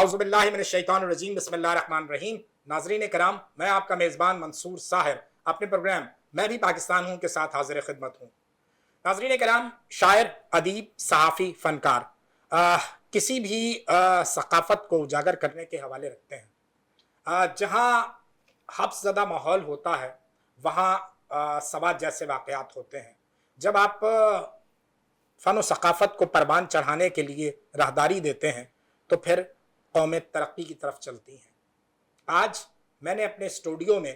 आउज़ुबिल्लाहि मिनश्शैतानिर्रजीम बिस्मिल्लाहिर्रहमानिर्रहीम। नाज़रीन कराम, मैं आपका मेज़बान मंसूर साहिर अपने प्रोग्राम मैं भी पाकिस्तान हूँ के साथ हाजिर खिदमत हूँ। नाज़रीन कराम, शायर, अदीब, सहाफ़ी, फ़नकार किसी भी सकाफ़त को उजागर करने के हवाले रखते हैं। जहाँ हब्स ज़दा माहौल होता है वहाँ सवाद जैसे वाक़यात होते हैं। जब आप फ़न व सकाफ़त को परवान चढ़ाने के लिए राहदारी देते हैं तो फिर कौमें तरक्की की तरफ चलती हैं। आज मैंने अपने स्टूडियो में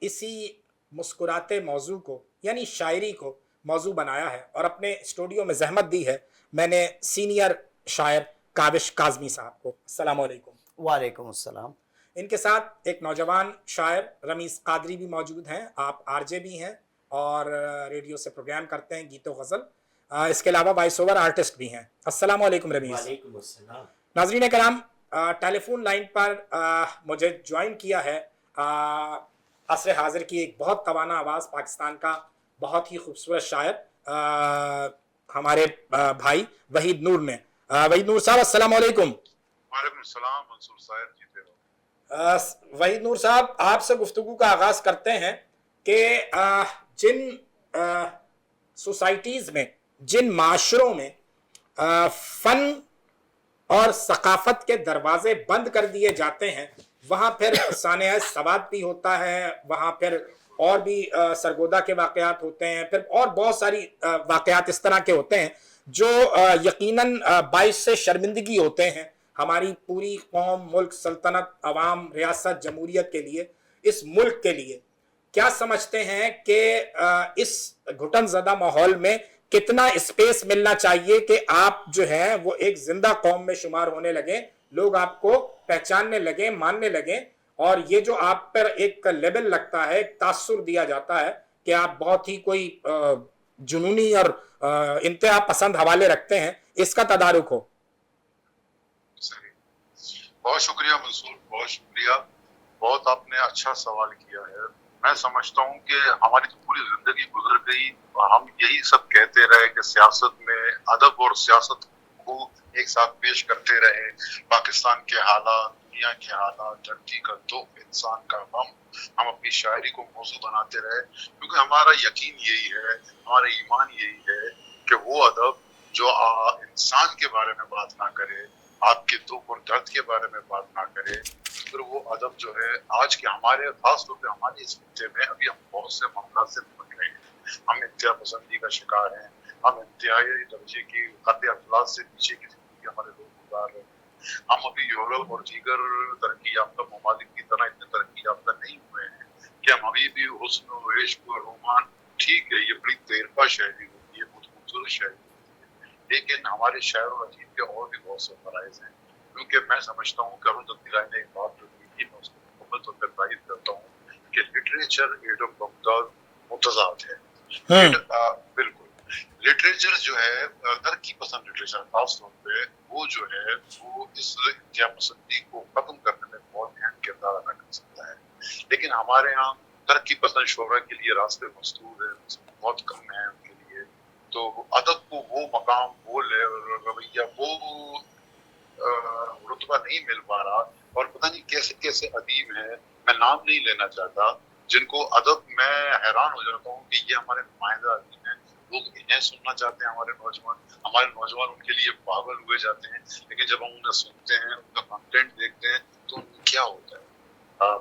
इसी मुस्कुराते मौजू को यानी शायरी को मौजू बनाया है और अपने स्टूडियो में ज़हमत दी है मैंने सीनियर शायर काविश काज़मी साहब को। अस्सलाम वालेकुम। वालेकुम अस्सलाम। इनके साथ एक नौजवान शायर रमीज़ कादरी भी मौजूद हैं। आप आरजे भी हैं और रेडियो से प्रोग्राम करते हैं गीतो गज़ल। इसके अलावा वॉइस ओवर आर्टिस्ट भी हैं। अस्सलाम वालेकुम रमीज़। वालेकुम अस्सलाम। नाज़रीन कराम, टेलीफोन लाइन पर मुझे ज्वाइन किया है असर हाजिर की एक बहुत तवाना आवाज़, पाकिस्तान का बहुत ही खूबसूरत शायर हमारे भाई वहीद नूर ने। वहीद नूर साहब, अस्सलाम वालेकुम। वालेकुम सलाम मंसूर साहब, जीते रहो। वहीद नूर साहब, आपसे गुफ्तगू का आगाज़ करते हैं कि जिन सोसाइटीज़ में, जिन माशरों में फ़न और सकाफत के दरवाजे बंद कर दिए जाते हैं वहाँ फिर सानिया सवाद भी होता है, वहाँ फिर और भी सरगोदा के वाक़यात होते हैं, फिर और बहुत सारी वाक़यात इस तरह के होते हैं जो यकीनन बाइस से शर्मिंदगी होते हैं हमारी पूरी कौम, मुल्क, सल्तनत, अवाम, रियासत, जमहूरियत के लिए, इस मुल्क के लिए। क्या समझते हैं कि इस घुटन ज़दा माहौल में कितना स्पेस मिलना चाहिए कि आप जो है वो एक जिंदा कौम में शुमार होने लगे, लोग आपको पहचानने लगे, मानने लगे, और ये जो आप पर एक लेबल लगता है, एक तासुर दिया जाता है कि आप बहुत ही कोई जुनूनी और इंतहा पसंद हवाले रखते हैं, इसका तदारुक हो। बहुत शुक्रिया मंसूर, बहुत शुक्रिया। बहुत आपने अच्छा सवाल किया है। मैं समझता हूँ कि हमारी तो पूरी जिंदगी गुजर गई और हम यही सब कहते रहे कि सियासत में अदब और सियासत को एक साथ पेश करते रहे। पाकिस्तान के हालात, दुनिया के हालात, धरती का दुख, इंसान का गम, हम अपनी शायरी को मौजू बनाते रहे, क्योंकि हमारा यकीन यही है, हमारा ईमान यही है कि वो अदब जो इंसान के बारे में बात ना करे, आपके दुख और दर्द के बारे में बात ना करे, फिर वो अदब जो है आज के हमारे खास तौर पे हमारे इस खित्ते में अभी हम बहुत से मामला से निपट रहे हैं। हम इंतहा पसंदी का शिकार हैं, हम इंतहाई दर्जे की कत्ल अखलाक से नीचे की जिंदगी हमारे लोग गुजार रहे हैं। हम अभी यूरोप और दीगर तरक्की याफ्ता ममालिक की तरह इतने तरक्की याफ्ता नहीं हुए हैं कि हम अभी भी हुस्न और इश्क और रोमान, ठीक है ये बड़ी देरपा शायरी होती है, बहुत खूबसूरत शायरी होती है, लेकिन हमारे शायर और अजीब के और भी बहुत से फराइज हैं। क्योंकि मैं समझता हूँ कि अरुंधति राय ने एक बात जो की थी, मैं उसको मुकम्मल तौर पर तारीफ करता हूँ कि लिटरेचर एडम बमदाद मुतजाद है। बिल्कुल, लिटरेचर जो है तरक्की पसंद लिटरेचर खास तौर पे वो जो है वो इस इंतहा पसंदी को खत्म करने में बहुत अहम किरदार अदा कर सकता है। लेकिन हमारे यहाँ तरक्की पसंद शोरा के लिए रास्ते मस्तूर है, बहुत कम है उनके लिए। तो अदब को वो मकाम, वो रवैया, वो रुतबा नहीं मिल पा रहा, और पता नहीं कैसे कैसे अदीब हैं, मैं नाम नहीं लेना चाहता, जिनको अदब मैं हैरान हो जाता हूँ कि ये हमारे नुमाइंदा अदीब हैं। लोग इन्हें सुनना चाहते हैं, हमारे नौजवान उनके लिए पागल हुए जाते हैं, लेकिन जब हम उन्हें सुनते हैं, उनका कंटेंट देखते हैं तो उनमें क्या होता है?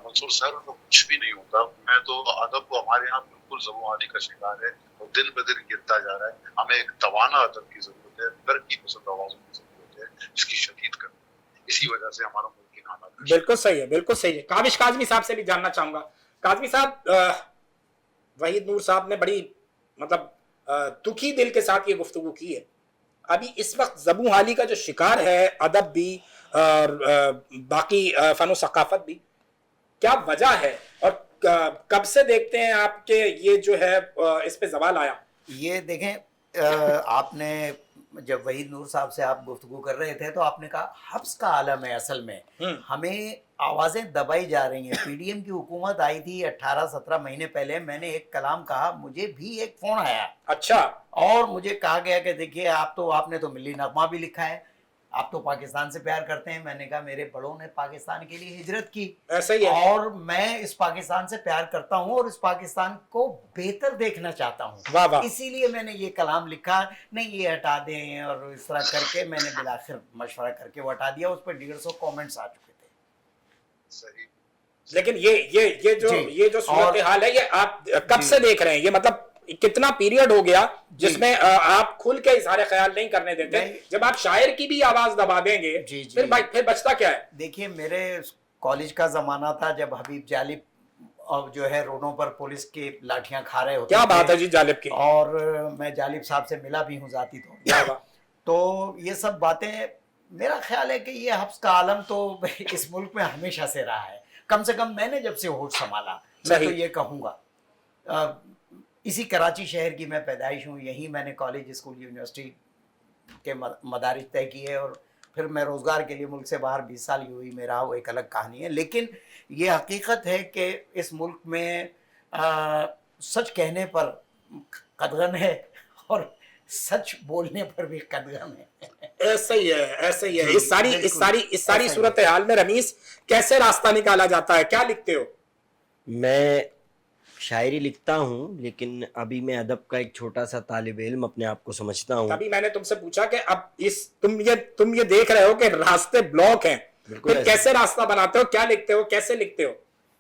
मंसूर साहब, तो कुछ भी नहीं होता। मैं तो अदब को हमारे यहाँ बिल्कुल ज़बूआनी का शिकार है और दिन ब दिन गिरता जा रहा है। हमें एक तवाना अदब की जरूरत है, तरक्की पसंद आवाज़ों की जरूरत है, इसकी शदीद कर। इसी वजह से हमारा मुल्क हालात। बिल्कुल सही है, बिल्कुल सही है। काविश काज़मी साहब से भी जानना चाहूंगा। काज़मी साहब, वहीद नूर साहब ने बड़ी मतलब दुखी दिल के साथ ये गुफ्तगू की है। अभी इस वक्त ज़बू हाली का जो शिकार है अदब भी और बाकी फ़न सकाफत भी, क्या वजह है और कब से देखते हैं आपके ये जो है इस पे जवाल आया? ये देखें, आपने जब वहीद नूर साहब से आप गुफ्तगू कर रहे थे तो आपने कहा हब्स का आलम है असल में, हमें आवाज़ें दबाई जा रही हैं। पीडीएम की हुकूमत आई थी 18-17 महीने पहले, मैंने एक कलाम कहा, मुझे भी एक फ़ोन आया। अच्छा। और मुझे कहा गया कि देखिए आपने तो मिली नगमा भी लिखा है, آپ تو پاکستان سے پیار کرتے ہیں. میں نے کہا میرے بڑوں نے پاکستان کے لیے ہجرت کی, ایسا ہی ہے. اور میں اس پاکستان سے پیار کرتا ہوں اور اس پاکستان کو بہتر دیکھنا چاہتا ہوں. واہ واہ. اسی لیے میں نے یہ کلام لکھا, نہیں یہ ہٹا دیں, اور اس طرح کر کے میں نے بالآخر مشورہ کر کے وہ ہٹا دیا. اس پہ 150 کامنٹس آ چکے تھے. صحیح. لیکن یہ جو صورتحال ہے, یہ آپ کب سے دیکھ رہے ہیں؟ یہ مطلب کتنا پیریڈ ہو گیا جس میں آپ کھل کے اظہار خیال نہیں کرنے دیتے؟ جب آپ شاعر کی بھی آواز دبا دیں گے پھر بچتا کیا ہے؟ دیکھیے میرے کالج کا زمانہ تھا جب حبیب جالب اور جو ہے روڈوں پر پولیس کی لاٹھیاں کھا رہے ہوتے. کیا بات ہے جی جالب کی. اور میں جالب صاحب سے ملا بھی ہوں ذاتی طور پر. تو یہ سب باتیں, میرا خیال ہے کہ یہ حبس کا عالم تو اس ملک میں ہمیشہ سے رہا ہے. کم سے کم میں نے جب سے ہوش سنبھالا, میں تو یہ کہوں گا, اسی کراچی شہر کی میں پیدائش ہوں, یہیں میں نے کالج, اسکول, یونیورسٹی کے مدارج طے کیے, اور پھر میں روزگار کے لیے ملک سے باہر 20 سال ہی ہوئی. میرا وہ ایک الگ کہانی ہے. لیکن یہ حقیقت ہے کہ اس ملک میں سچ کہنے پر قدغن ہے اور سچ بولنے پر بھی قدغن ہے. ایسا ہی ہے, ایسا ہی ہے. اس ساری صورتحال میں رمیز کیسے راستہ نکالا جاتا ہے؟ کیا لکھتے ہو؟ میں شاعری لکھتا ہوں, لیکن ابھی میں ادب کا ایک چھوٹا سا طالب علم اپنے آپ کو سمجھتا ہوں. ابھی میں نے تم سے پوچھا کہ اب تم یہ دیکھ رہے ہو کہ راستے بلاک ہیں, پھر کیسے راستہ بناتے ہو؟ کیا لکھتے ہو؟ کیسے لکھتے ہو؟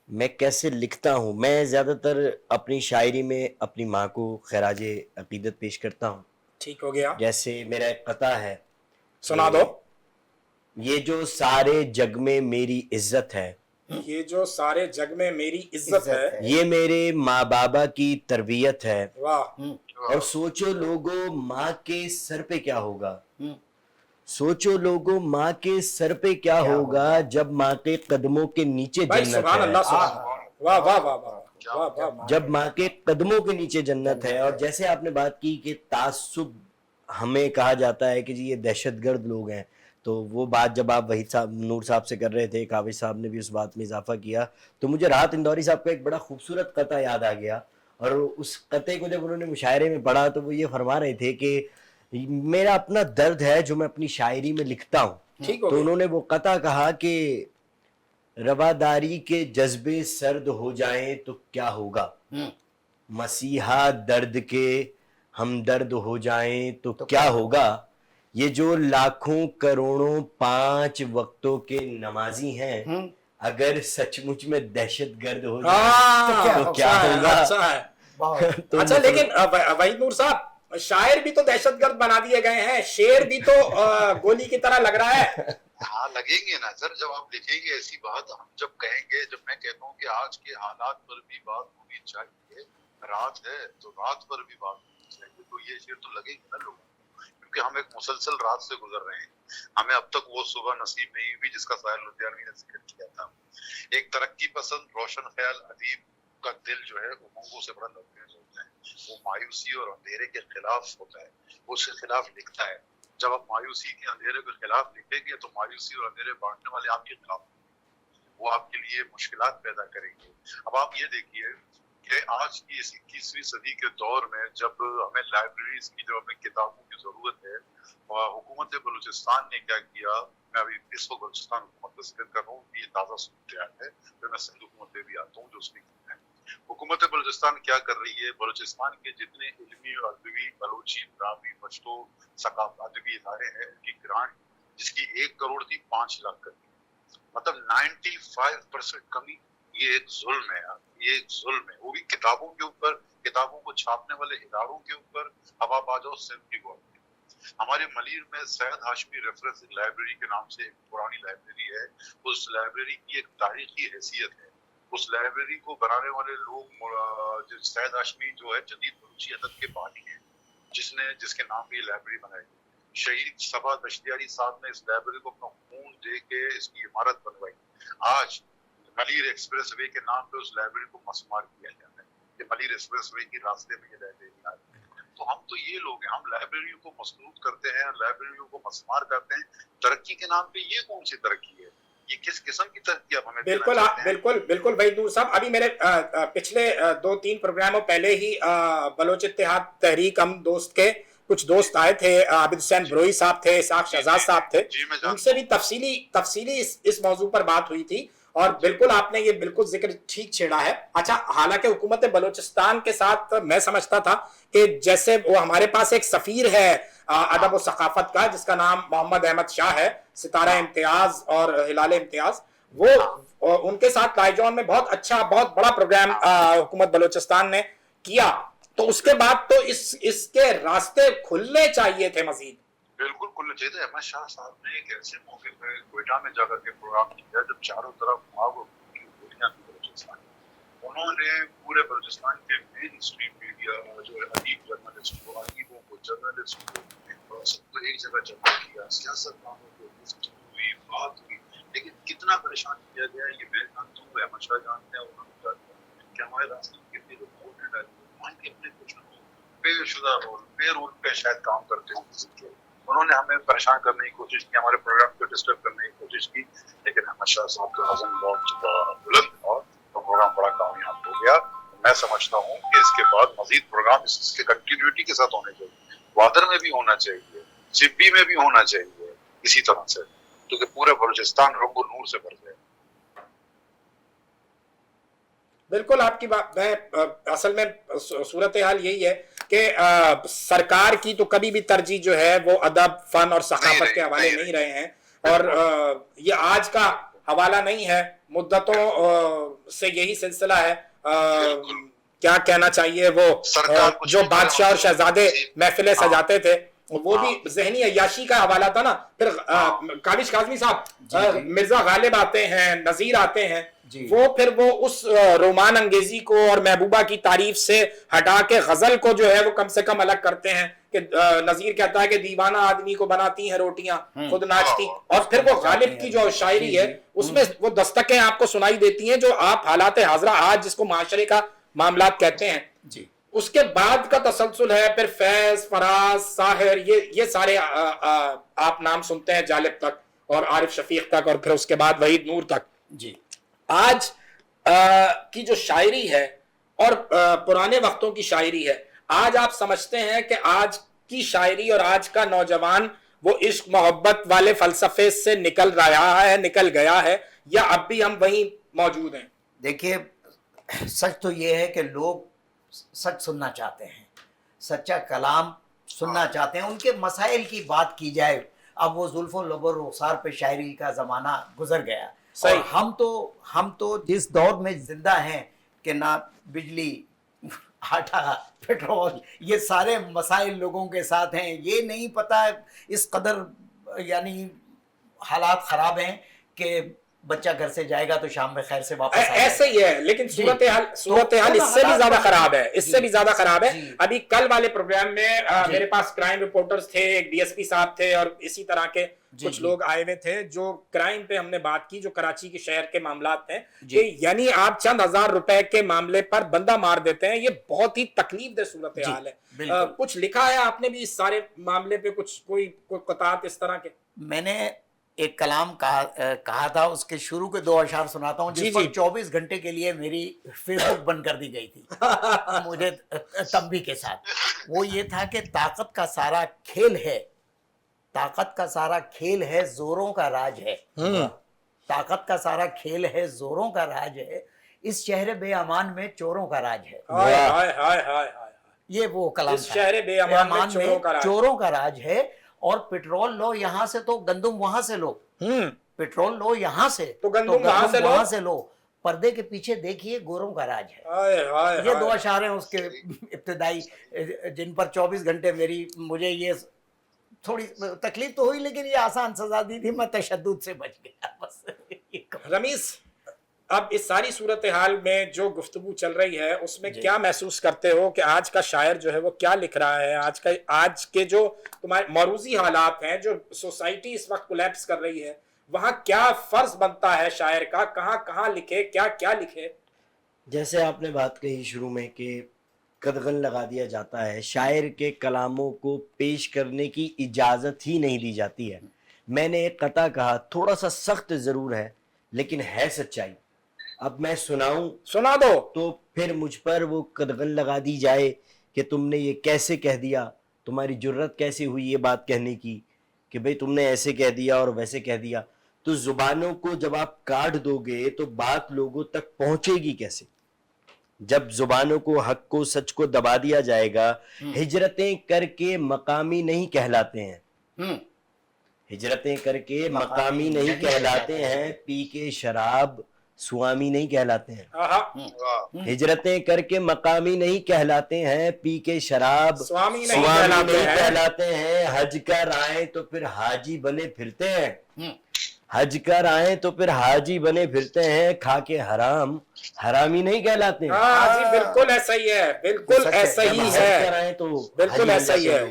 میں کیسے لکھتا ہوں, میں زیادہ تر اپنی شاعری میں اپنی ماں کو خراج عقیدت پیش کرتا ہوں. ٹھیک ہو گیا. جیسے میرا ایک قطعہ ہے, سنا دو. یہ جو سارے جگ میں میری عزت ہے, یہ جو سارے جگ میں میری عزت ہے, یہ میرے ماں بابا کی تربیت ہے. واہ. اور سوچو لوگوں ماں کے سر پہ کیا ہوگا, سوچو لوگوں ماں کے سر پہ کیا ہوگا جب ماں کے قدموں کے نیچے جنت سبحان ہے. اللہ, واہ واہ واہ واہ. جب ماں کے قدموں کے نیچے جنت ہے. اور جیسے آپ نے بات کی کہ تعصب ہمیں کہا جاتا ہے کہ جی یہ دہشت گرد لوگ ہیں, تو وہ بات جب آپ وحید صاحب نور صاحب سے کر رہے تھے, کاوش صاحب نے بھی اس بات میں اضافہ کیا, تو مجھے راحت اندوری صاحب کا ایک بڑا خوبصورت قطعہ یاد آ گیا. اور اس قطعے کو جب انہوں نے مشاعرے میں پڑھا تو وہ یہ فرما رہے تھے کہ میرا اپنا درد ہے جو میں اپنی شاعری میں لکھتا ہوں. تو انہوں نے وہ قطعہ کہا کہ رواداری کے جذبے سرد ہو جائیں تو کیا ہوگا, مسیحا درد کے ہمدرد ہو جائیں تو کیا ہوگا, یہ جو لاکھوں کروڑوں 5 وقتوں کے نمازی ہیں, اگر سچ مچ میں دہشت گرد ہو جائیں تو کیا ہوگا. اچھا, لیکن وحید نور صاحب, شاعر بھی تو دہشت گرد بنا دیے گئے ہیں, شعر بھی تو گولی کی طرح لگ رہا ہے. ہاں لگیں گے نا سر, جب آپ لکھیں گے ایسی بات, ہم جب کہیں گے, جب میں کہتا ہوں کہ آج کے حالات پر بھی بات ہونی چاہیے, رات ہے تو رات پر بھی بات ہونی چاہیے, تو یہ شعر تو لگے گی نا لوگوں کو, کیونکہ ہم ایک مسلسل رات سے گزر رہے ہیں. ہمیں اب تک وہ صبح نصیب نہیں ہوئی جس کا ساحل لدھیانوی نے ذکر کیا تھا. ایک ترقی پسند روشن خیال ادیب کا دل جو ہے امنگوں سے بڑا لبریز ہوتا ہے, وہ مایوسی اور اندھیرے کے خلاف ہوتا ہے, وہ اس کے خلاف لکھتا ہے. جب آپ مایوسی کے اندھیرے کے خلاف لکھیں گے تو مایوسی اور اندھیرے بانٹنے والے آپ کے خلاف ہوں گے, وہ آپ کے لیے مشکلات پیدا کریں گے. اب آپ یہ دیکھیے کہ آج کی اس 21ویں صدی کے دور میں جب ہمیں لائبریریز کی, جب ہمیں کتابوں کی ضرورت ہے, حکومت بلوچستان نے کیا کیا, میں ابھی اس وقت بلوچستان حکومت کا ذکر کر رہا ہوں, یہ تازہ صورتحال ہے, پھر میں سندھ حکومت پہ بھی آتا ہوں جو اس میں ہے. حکومت بلوچستان کیا کر رہی ہے, بلوچستان کے جتنے علمی اور ادبی بلوچی ڈرامی پشتو ثقافت ادبی ادارے ہیں, ان کی گرانٹ جس کی 1 کروڑ تھی 5 لاکھ کر دی, مطلب 95% کمی. یہ ایک ظلم ہے, یہ ایک ظلم ہے, وہ بھی کتابوں کے اوپر, کتابوں کو چھاپنے والے اداروں کے اوپر. اب آپ آ جاؤ سندھ کی گورنمنٹ, ہمارے ملیر میں سید ہاشمی ریفرنس لائبریری کے نام سے ایک پرانی لائبریری ہے, اس لائبریری کی ایک تاریخی حیثیت ہے. اس لائبریری کو بنانے والے لوگ سید ہاشمی جو ہے جدید بلوچی ادب کے بانی ہیں, جس کے نام پہ یہ لائبریری بنائی گئی. شہید صبا دشتیاری صاحب نے اس لائبریری کو اپنا خون دے کے اس کی عمارت بنوائی. آج ملیر ایکسپریس وے کے نام پہ اس لائبریری کو مسمار کیا جاتا ہے, کہ ملیر ایکسپریس وے کی راستے میں یہ لائبریری آ رہی ہے. تو ہم تو یہ لوگ ہیں, ہم لائبریریوں کو مسنود کرتے ہیں, لائبریریوں کو مسمار کرتے ہیں. ترقی کے نام پہ یہ کون سی ترقی ہے, یہ کس قسم کی ترقی اب ہمیں بالکل وحید نور صاحب, ابھی میرے پچھلے 2-3 پروگراموں پہلے ہی بلوچ اتحاد تحریک ہم دوست کے कुछ दोस्त आए थे, आबिद हुसैन बरोई साहब थे, इसाक शहजाद साहब थे, जी, मैं जानता उनसे भी तफसीली इस मौजू पर बात हुई थी। और बिल्कुल आपने ये बिल्कुल जिक्र ठीक छेड़ा है। अच्छा, हालांकि हुकूमत बलोचिस्तान के साथ मैं समझता था कि जैसे वो हमारे पास एक सफीर है अदब और सकाफत का, जिसका नाम मोहम्मद अहमद शाह है, सितारा इम्तियाज और हिलाल इम्तियाज, वो उनके साथ लाइजॉन में बहुत अच्छा, बहुत बड़ा प्रोग्राम हुकूमत बलोचिस्तान ने किया। तो उसके बाद तो इसके रास्ते खुलने चाहिए थे मजीद। बिल्कुल खुलना चाहिए था। अहमद शाह साहब ने एक ऐसे मौके पर क्वेटा में जाकर के प्रोग्राम किया जब चारों तरफ आग और की गोलियां थी बलूचिस्तान। उन्होंने पूरे बलूचिस्तान के मेन स्ट्रीम मीडिया जो अदीब जर्नलिस्ट को, अदीबों को, जर्नलिस्ट को, सबको एक जगह जमा किया, सियासतदानों को गुफ्तगू हुई, बात हुई, लेकिन कितना परेशान किया गया ये मैं जानता हूँ, अहमद शाह जानते हैं, उन्होंने जानते हैं कि हमारे रास्ते में कितने लोग वोट डाले, अपने कुछ बेशुदा रोल, पे रोल पे शायद काम करते हो। उन्होंने हमें परेशान करने की कोशिश की, हमारे प्रोग्राम को डिस्टर्ब करने की कोशिश की, लेकिन अहमद शाह साहब का हज़म बहुत बुलंद और तो प्रोग्राम बड़ा कामयाब हो गया। मैं समझता हूँ कि इसके बाद मजीद प्रोग्राम इसके कंटिन्यूटी के साथ होने चाहिए, ग्वादर में भी होना चाहिए, चिब्बी में भी होना चाहिए, इसी तरह से, क्योंकि पूरे बलूचिस्तान रंग नूर से भर गया। बिल्कुल आपकी बात। मैं असल में सूरत हाल यही है कि सरकार की तो कभी भी तरजीह जो है वो अदब, फन और सकाफत के हवाले नहीं रहे हैं। और ये आज का हवाला नहीं है, मुद्दतों से यही सिलसिला है। क्या कहना चाहिए, वो जो बादशाह और शहजादे महफिलें सजाते थे, वो भी जहनी अय्याशी का हवाला था ना। फिर काविश काज़मी साहब, मिर्जा गालिब आते हैं, नजीर आते हैं, वो उस रोमान अंगेजी को और महबूबा की तारीफ से हटा के गजल को जो है वो कम से कम अलग करते हैं कि नजीर कहता है कि दीवाना आदमी को बनाती हैं रोटियां, खुद नाचती। और फिर वो गालिब की जो शायरी है उसमें वो दस्तकें आपको सुनाई देती हैं जो आप हालात हाजरा आज जिसको माशरे का मामलात कहते हैं जी। उसके बाद का तसलसल है, फिर फैज, फराज, साहिर, ये सारे आप नाम सुनते हैं, जालिब तक और आरिफ शफीक तक, और फिर उसके बाद वहीद नूर तक जी। आज की जो शायरी है और पुराने वक्तों की शायरी है, आज आप समझते हैं कि आज की शायरी और आज का नौजवान वो इश्क मोहब्बत वाले फलसफे से निकल रहा है, निकल गया है, या अब भी हम वहीं मौजूद हैं? देखिए, सच तो ये है कि लोग सच सुनना चाहते हैं, सच्चा कलाम सुनना चाहते हैं, उनके मसाइल की बात की जाए। अब वो जुल्फो लबर रुखसार पे शायरी का ज़माना गुजर गया। और हम तो जिस दौर में जिंदा हैं कि ना बिजली, आटा, पेट्रोल, ये सारे मसाइल लोगों के साथ हैं, ये नहीं पता इस कदर यानी हालात ख़राब हैं कि बच्चा घर से जाएगा तो शाम में खैर से वापस आएगा। ऐसे ही है, लेकिन सूरत हाल इससे भी ज्यादा खराब है, इससे भी ज्यादा खराब है। अभी कल वाले प्रोग्राम में मेरे पास क्राइम रिपोर्टर्स थे, एक डीएसपी साहब थे और इसी तरह के कुछ लोग आए हुए थे जो क्राइम पे हमने बात की, जो कराची के शहर के मामलात हैं कि यानी आप चंद हजार रुपए के मामले पर बंदा मार देते हैं। ये बहुत ही तकलीफदेह सूरत हाल है। कुछ लिखा है आपने भी इस सारे मामले पे, कुछ कोई कतात इस तरह के? मैंने एक कलाम कहा था, उसके शुरू के 2 अशार सुनाता हूँ, जिस पर 24 घंटे के लिए मेरी फेसबुक बंद कर दी गई थी मुझे तंबी के साथ। वो ये था कि ताकत का सारा खेल है, ताकत का सारा खेल है, जोरों का राज है। ताकत का सारा खेल है, जोरों का राज है, इस शहर बेअमान में चोरों का राज है। हाय हाय हाय हाय, ये वो कलाम, इस शहर बेअमान में चोरों का राज है। और पेट्रोल लो यहाँ से तो गंदुम वहां से लो, पेट्रोल लो यहाँ से तो गंदुम वहां से लो, पर्दे के पीछे देखिए गोरों का राज है। ये 2 अशार हैं उसके इब्तिदाई, जिन पर 24 घंटे मुझे ये थोड़ी तकलीफ तो हुई, लेकिन ये आसान सजा दी थी, मैं तशद्दुद से बच गया बस। रमीज, अब इस सारी सूरत हाल में जो गुफ्तगू चल रही है उसमें क्या महसूस करते हो कि आज का शायर जो है वो क्या लिख रहा है? आज के जो तुम्हारे मौरूजी हालात हैं, जो सोसाइटी इस वक्त कोलैप्स कर रही है, वहाँ क्या फर्ज बनता है शायर का? कहाँ लिखे, क्या लिखे? जैसे आपने बात कही शुरू में कि कदगन लगा दिया जाता है, शायर के कलामों को पेश करने की इजाज़त ही नहीं दी जाती है। मैंने एक कता कहा, थोड़ा सा सख्त ज़रूर है लेकिन है सच्चाई। अब मैं सुना दो तो फिर मुझ पर वो कदगन लगा दी जाए कि तुमने ये कैसे कह दिया, تمہاری جرت کیسے ہوئی یہ بات کہنے کی کہ بھئی تم نے ایسے کہہ دیا اور ویسے کہہ دیا. تو زبانوں کو جب آپ کاٹ دو گے تو بات لوگوں تک پہنچے گی کیسے؟ جب زبانوں کو، حق کو، سچ کو دبا دیا جائے گا. ہجرتیں کر کے مقامی نہیں کہلاتے ہیں، ہجرتیں کر کے مقامی نہیں کہلاتے ہیں، پی کے شراب سوامی نہیں کہلاتے ہیں. ہجرتیں کر کے مقامی نہیں کہلاتے ہیں، پی کے شراب سوامی نہیں کہلاتے ہیں. حج کر آئیں تو پھر حاجی بنے پھرتے ہیں، حج کر آئیں تو پھر حاجی بنے پھرتے ہیں. کھا کے حرام حرامی نہیں کہلاتے ہیں. ہاں جی بالکل ایسا ہی ہے، بالکل ایسا ہی حج ہے، کر آئیں تو بالکل ایسا ہی ہے،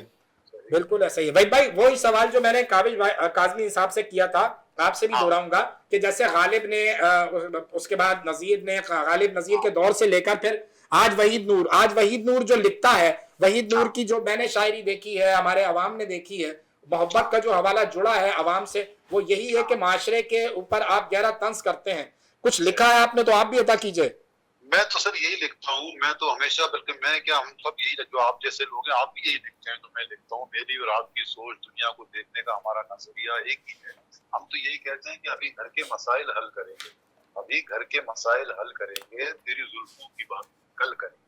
بالکل ایسا ہی ہے. بھائی وہی سوال جو میں نے کاظمی صاحب سے کیا تھا آپ سے بھی دہراؤں گا کہ جیسے غالب نے اس کے بعد نذیر نے، غالب نذیر کے دور سے لے کر پھر آج وحید نور جو لکھتا ہے، وحید نور کی جو میں نے شاعری دیکھی ہے، ہمارے عوام نے دیکھی ہے، محبت کا جو حوالہ جڑا ہے عوام سے وہ یہی ہے کہ معاشرے کے اوپر آپ گہرا طنز کرتے ہیں. کچھ لکھا ہے آپ نے تو آپ بھی عطا کیجئے. میں تو سر یہی لکھتا ہوں، میں تو ہمیشہ، بلکہ میں کیا، ہم سب یہی، جو آپ جیسے لوگ ہیں آپ بھی یہی لکھتے ہیں تو میں لکھتا ہوں. میری اور آپ کی سوچ، دنیا کو دیکھنے کا ہمارا نظریہ ایک ہی ہے. ہم تو یہی کہتے ہیں کہ ابھی گھر کے مسائل حل کریں گے، ابھی گھر کے مسائل حل کریں گے، تیری زلفوں کی بات کل کریں گے.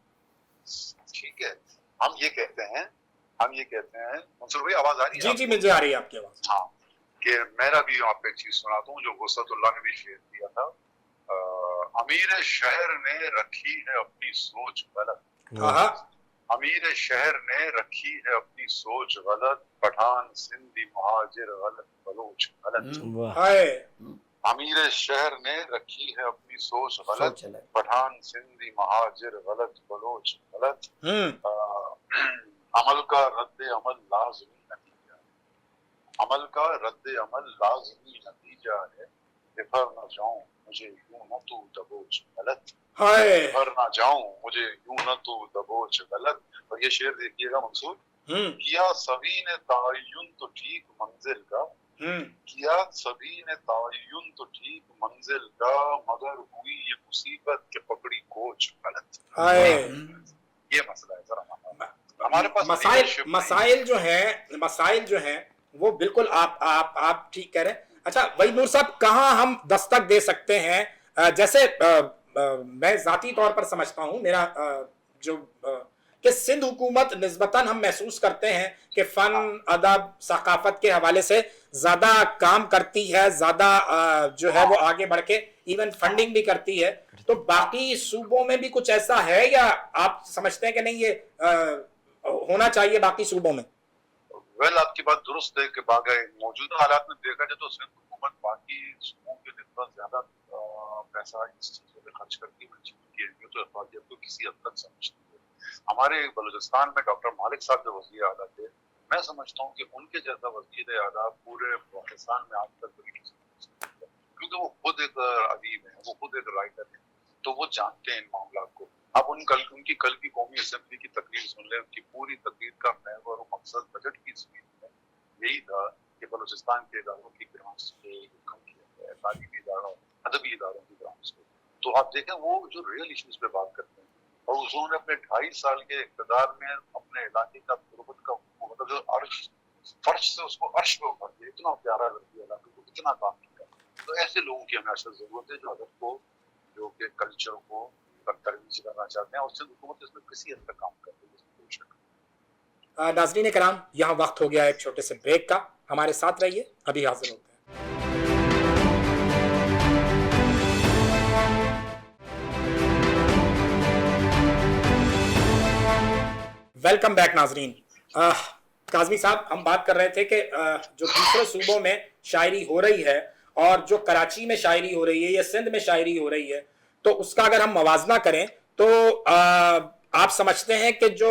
ٹھیک ہے، ہم یہ کہتے ہیں منصور بھائی آواز آ رہی ہے؟ جی مجھے آ رہی ہے آپ کی آواز. ہاں، کہ میرا بھی آپ کو ایک چیز سناتا ہوں جو وسعت اللہ نے بھی شیئر کیا تھا. امیر شہر نے رکھی ہے اپنی سوچ غلط، امیر شہر نے رکھی ہے اپنی سوچ غلط، پٹھان سندھی مہاجر غلط بلوچ غلط. امیر شہر نے رکھی ہے اپنی سوچ غلط، پٹھان سندھی مہاجر غلط بلوچ غلط. عمل کا رد عمل لازمی نتیجہ ہے، عمل کا رد عمل لازمی نتیجہ ہے. بفر نہ جاؤں مجھے یوں نہ تو دبوچ غلط، بفر نہ جاؤں مجھے یوں نہ تو دبوچ غلط. اور یہ شعر دیکھیے گا منصور، کیا سبھی نے تعین تو ٹھیک منزل کا، کیا سبھی نے تعین تو ٹھیک منزل کا، مگر ہوئی یہ مصیبت کہ پکڑی کوچ غلط. یہ مسئلہ ہے ذرا ہمارے پاس. مسائل جو ہیں وہ بالکل آپ ٹھیک کہہ رہے ہیں. اچھا وحید نور صاحب، کہاں ہم دستک دے سکتے ہیں؟ جیسے میں ذاتی طور پر سمجھتا ہوں، میرا جو کہ سندھ حکومت نسبتاً ہم محسوس کرتے ہیں کہ فن، ادب، ثقافت کے حوالے سے زیادہ کام کرتی ہے، زیادہ جو ہے وہ آگے بڑھ کے ایون فنڈنگ بھی کرتی ہے. تو باقی صوبوں میں بھی کچھ ایسا ہے یا آپ سمجھتے ہیں کہ نہیں یہ ہونا چاہیے باقی صوبوں میں؟ آپ کی بات درست ہے کہ موجودہ حالات میں دیکھا جائے تو سندھ حکومت باقی صوبوں کے نسبت زیادہ پیسہ اس چیزوں پہ خرچ کرتی ہے، تو افرادیت کو کسی حد تک سمجھتی ہے. ہمارے بلوچستان میں ڈاکٹر مالک صاحب جو وزیر اعلیٰ تھے، میں سمجھتا ہوں کہ ان کے جیسا وزیر اعلیٰ پورے پاکستان میں آج تک کوئی نہیں سمجھتا، کیونکہ وہ خود ایک ادیب ہے، وہ خود ایک رائٹر ہے، تو وہ جانتے ہیں ان معاملات کو. اب ان کی کل کی قومی اسمبلی کی تقریر سن لیں، ان کی پوری تقریر کا محور و مقصد بجٹ کی اسپیچ میں یہی تھا کہ بلوچستان کے اداروں کی گرانٹس کو کم کیا جائے، تعلیمی اداروں، ادبی اداروں کی گرانٹس کو. تو آپ دیکھیں وہ جو ریئل ایشوز پہ بات کرتے ہیں، اور انہوں نے اپنے 2.5 سال کے اقتدار میں اپنے علاقے کا غربت کا مطلب عرش، فرش سے اس کو عرش پہ اٹھا دیا. اتنا پیارا لگتا علاقے کو، اتنا کام کیا. تو ایسے لوگوں کی ہمیں اصل ضرورت ہے جو ادب کو، جو کہ کلچر کو ترویج کرنا چاہتے ہیں، اور سے حکومت اس میں کسی حد تک کام کرتی ہے، اس میں کوئی شک. ناظرین کرام، یہاں وقت ہو گیا ایک چھوٹے سے بریک کا، ہمارے ساتھ رہیے، ابھی حاضر ہوتے ہیں. ویلکم بیک ناظرین. کاظمی صاحب، ہم بات کر رہے تھے کہ جو دوسرے صوبوں میں شاعری ہو رہی ہے اور جو کراچی میں شاعری ہو رہی ہے یا سندھ میں شاعری ہو رہی ہے، تو اس کا اگر ہم موازنہ کریں تو آپ سمجھتے ہیں کہ جو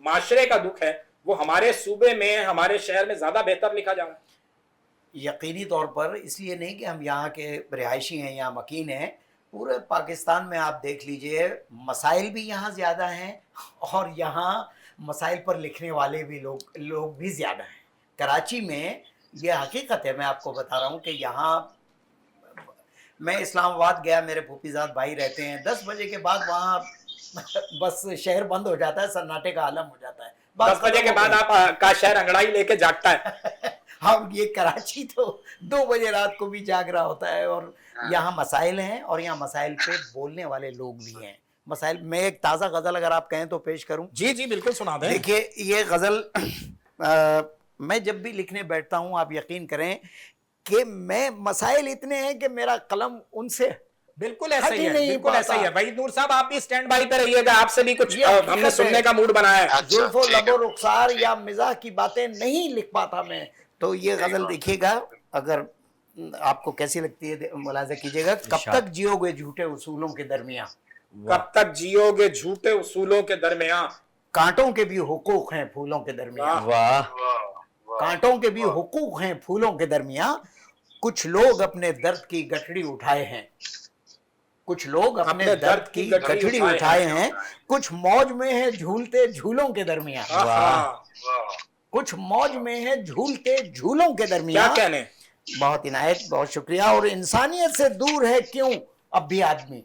معاشرے کا دکھ ہے وہ ہمارے صوبے میں، ہمارے شہر میں زیادہ بہتر لکھا جائے؟ یقینی طور پر. اس لیے نہیں کہ ہم یہاں کے رہائشی ہیں یا مکین ہیں، پورے پاکستان میں آپ دیکھ لیجئے مسائل بھی یہاں زیادہ ہیں اور یہاں مسائل پر لکھنے والے بھی لوگ بھی زیادہ ہیں. کراچی میں یہ حقیقت ہے، میں آپ کو بتا رہا ہوں کہ یہاں میں اسلام آباد گیا، میرے پھوپھی زاد بھائی رہتے ہیں، 10 بجے کے بعد وہاں بس شہر بند ہو جاتا ہے، سناٹے کا عالم ہو جاتا ہے. बात 10 बजे खत्म के हो बाद गई। आप का शहर अंगड़ाई लेके जागता है। हम ये कराची तो 2 बजे रात को भी जाग रहा होता है, और यहाँ मसाइल हैं, और यहाँ मसाइल पे बोलने वाले लोग भी हैं। मसाइल, मैं एक ताज़ा गज़ल अगर आप कहें तो पेश करूं। जी जी बिल्कुल सुना दें। देखिए ये गज़ल मैं जब भी लिखने बैठता हूं, आप यकीन करें कि मैं, मसाइल इतने हैं कि मेरा कलम उनसे बिल्कुल ऐसा हट ही ही है, नहीं बिल्कुल ऐसा ही है। पाता। वहीद नूर साहब आप भी स्टैंड बाई पे रहिएगा, आपसे भी कुछ ये हमने हकीकत सुनने है। का मूड बनाया है। अच्छा, जुल्फो ठीक है। लबो रुखसार या मिजाह की बातें नहीं लिख पाता मैं। तो ये सही गजल बात है। देखिएगा, अगर आपको कैसी लगती है मुलाजा कीजिएगा। कब इरशाद। तक जियोगे झूठे उसूलों के दरमियां, कब तक जियोगे झूठे उसूलों के दरमियान। कांटों के भी हुकूक हैं फूलों के दरमियां, वाह। वाह वाह, वाह, कांटों के भी वाह। हुकूक हैं फूलों के दरमियां। कुछ लोग अपने दर्द की गठड़ी उठाए हैं, कुछ लोग अपने दर्द की गठड़ी उठाए हैं। कुछ मौज में है झूलते झूलों के दरमियां, आहा, वाह, कुछ मौज में है झूलते झूलों के क्या दरमियां। कहने। बहुत इनायत, बहुत शुक्रिया। और इंसानियत से दूर है क्यों अब भी आदमी,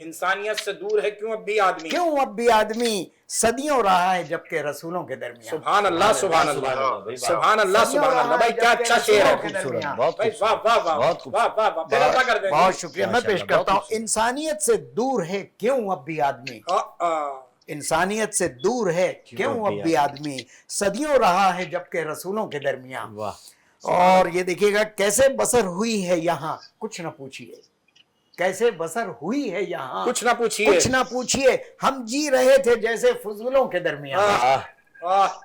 इंसानियत से दूर है क्यों अब भी आदमी। क्यों अब भी आदमी सदियों रहा है जबकि रसूलों के दरमियान। सुभान अल्लाह, सुभान सुभान अल्लाह, अल्लाह, भाई, सुभान अल्लाह, सुभान अल्लाह। भाई क्या अच्छा शेर है। खूबसूरत, बहुत भाई वाह खूबसूरत, वाह वाह बहुत वाह वाह वाह। फिर अदा कर दें। बहुत शुक्रिया। मैं पेश माशाअल्लाह, करता हूँ। बहुत खूबसूरत। इंसानियत से दूर है क्यों अब भी आदमी, इंसानियत से दूर है क्यों अब भी आदमी, सदियों रहा है जबकि रसूलों के दरमियान। वाह। और ये देखिएगा कैसे बसर हुई है यहाँ, कुछ ना पूछिए, कैसे बसर हुई है यहाँ, कुछ ना पूछिए, कुछ ना पूछिए। हम जी रहे थे जैसे फजूलों के दरमियान। वाह। आह,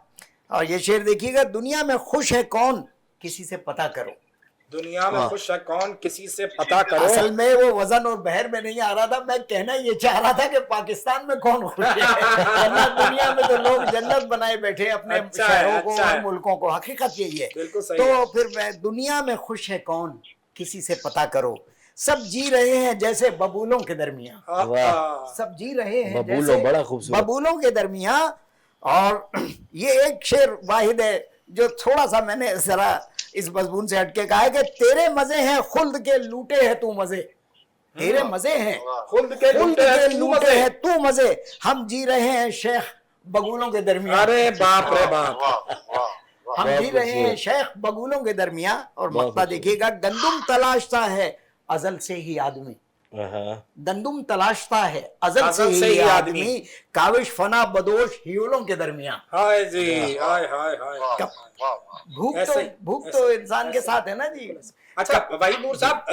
और ये शेर देखिएगा, दुनिया में खुश है कौन किसी से पता करो। दुनिया में वाह। खुश है कौन किसी से पता करो। असल में वो वजन और बहर में नहीं आ रहा था, मैं कहना ये चाह रहा था कि पाकिस्तान में कौन खुश है, वरना दुनिया में तो लोग जन्नत बनाए बैठे अपने अच्छा है, शहरों को अच्छा और है। मुल्कों को। हकीकत यही है। बिल्कुल सही तो है। फिर मैं, दुनिया में खुश है कौन किसी से पता करो, सब जी रहे हैं जैसे बबूलों के दरमियान, वाह। सब जी रहे हैं बबूलों, जैसे बड़ा खूबसूरत। बबूलों के दरमियान। और ये एक शेर वाहिद है जो थोड़ा सा मैंने जरा इस मजमून से हटके कहा है कि तेरे मजे हैं खुल्द के लूटे हैं तू मजे, तेरे मजे हैं खुल्द के खुल्द लूटे के हैं तू लूटे मजे। हैं तू मजे, हम जी रहे हैं शेख बगुलों के दरमियान। अरे बाप रे बाप। वाह, वाह, वाह। हम बहुत जी रहे हैं खूबसूरत। शेख बगुलों के दरमियान। और बहुत मक्ता खूबसूरत। देखिएगा, गंदुम तलाशता है अजल से ही आदमी, हाँ। गंदुम तलाशता है अजल से ही आदमी, काविश फना बदोश हीलों के दरमियान। हाय जी, हाय हाय हाय। वाह, कब- वाह, वाह। भूख तो इंसान के साथ है ना जी। अच्छा वहीद नूर साहब,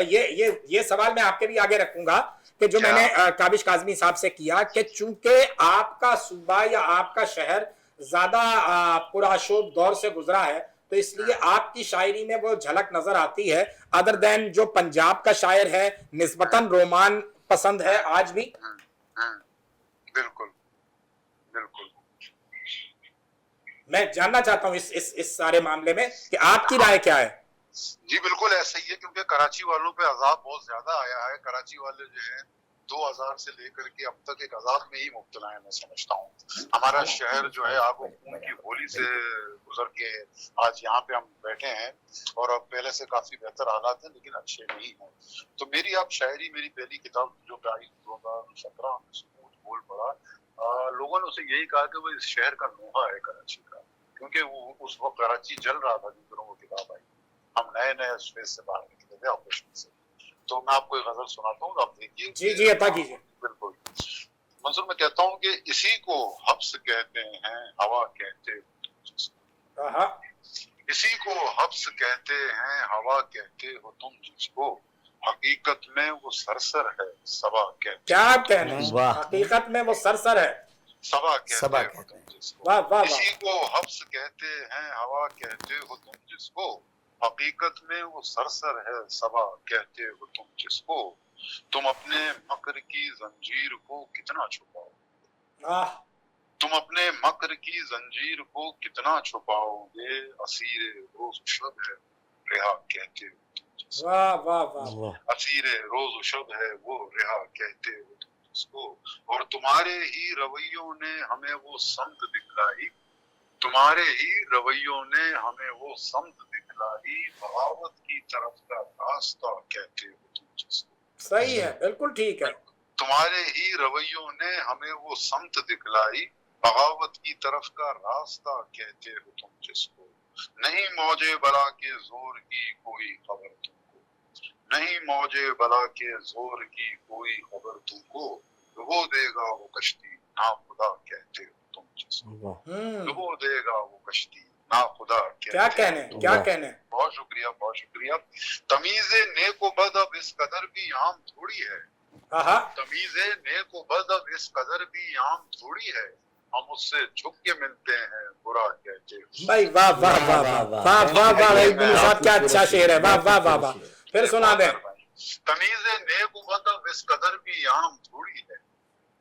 ये सवाल मैं आपके भी आगे रखूंगा कि जो क्या? मैंने काबिश काजमी साहब से किया कि चूंकि आपका सूबा या आपका शहर ज्यादा पुराशोभ दौर से गुजरा है, तो इसलिए आपकी शायरी में वो झलक नजर आती है, अदर देन जो पंजाब का शायर है निस्बतन रोमान पसंद है आज भी। बिल्कुल, बिल्कुल। मैं जानना चाहता हूं इस सारे मामले में कि आपकी राय क्या है। जी बिल्कुल ऐसा ही है, क्योंकि कराची वालों पे अजाब बहुत ज्यादा आया है। कराची वाले जो है 2000 से लेकर के अब तक एक अजाब में ही मुब्तला है, मैं समझता हूँ। हमारा शहर जो है आग और खून की होली से गुजर के आज यहाँ पे हम बैठे हैं, और अब पहले से काफी बेहतर हालात हैं, लेकिन अच्छे नहीं हैं। तो मेरी आप शायरी, मेरी पहली किताब जो आई 2017 में बोल पड़ा, लोगों ने उसे यही कहा कि वो इस शहर का नोहा है कराची का, क्योंकि वो उस वक्त कराची जल रहा था जिन दिनों वो किताब आई। हम नए नए स्पेस से बाहर निकले थे, ऑपरेशन से। तो मैं आपको एक गजल सुनाता हूँ, आप देखिए। जी जी अता कीजिए। बिल्कुल मंसूर, मैं कहता हूँ कि इसी को हब्स कहते हैं, हवा कहते हो, हाँ, इसी को हब्स कहते हैं, हवा कहते हो तुम जिसको, हकीकत में वो सरसर है, सबा कहते क्या आप कहने हैं? वाह। हकीकत में वो सरसर है। सबा सबा कहते हो कहते तुम जिसको, वाह वाह वाह। इसी को हब्स कहते हैं, हवा कहते हो तुम जिसको, हकीकत में वो सरसर है, सबा कहते हो तुम जिसको, तुम अपने मकर की जंजीर को कितना छुपाओ, आह, तुम अपने मकर की जंजीर को कितना छुपाओगे, असीरे रोज शब है रिहा कहते हो तुम जिसको, वाह वाह वाह। वाह। असीरे रोज शब है वो रिहा कहते हो तुम जिसको, और तुम्हारे ही रवैयों ने हमें वो समत दिखलाई, तुम्हारे ही रवैयों ने हमें वो समत दिखलाई, बगावत की तरफ का रास्ता कहते हो तुम जिसको, सही है, बिल्कुल ठीक है। तुम्हारे ही रवैयों ने हमें वो समत दिखलाई, बगावत की तरफ का रास्ता कहते हो तुम जिसको, नहीं मौजे बला के जोर की कोई खबर तुमको, नहीं मौजे बला के जोर की कोई खबर तुमको, डुबो देगा वो कश्ती ना खुदा कहते हो तुम जिसको, डुबो देगा वो कश्ती ना खुदा क्या कहने, क्या कहने। बहुत शुक्रिया, बहुत शुक्रिया। तमीज़े नेको बद अब इस कदर भी आम थोड़ी है, तमीज़े नेको बद अब इस कदर भी आम थोड़ी है, हम उससे झुक के मिलते हैं बुरा कहते हैं। भाई वाह वाह वाह वाह वाह वाह वाह भाई साहब, क्या अच्छा शेर है, वाह वाह वाह वाह। फिर सुना दे। तमीज़े नेको बद अब इस कदर भी आम थोड़ी है,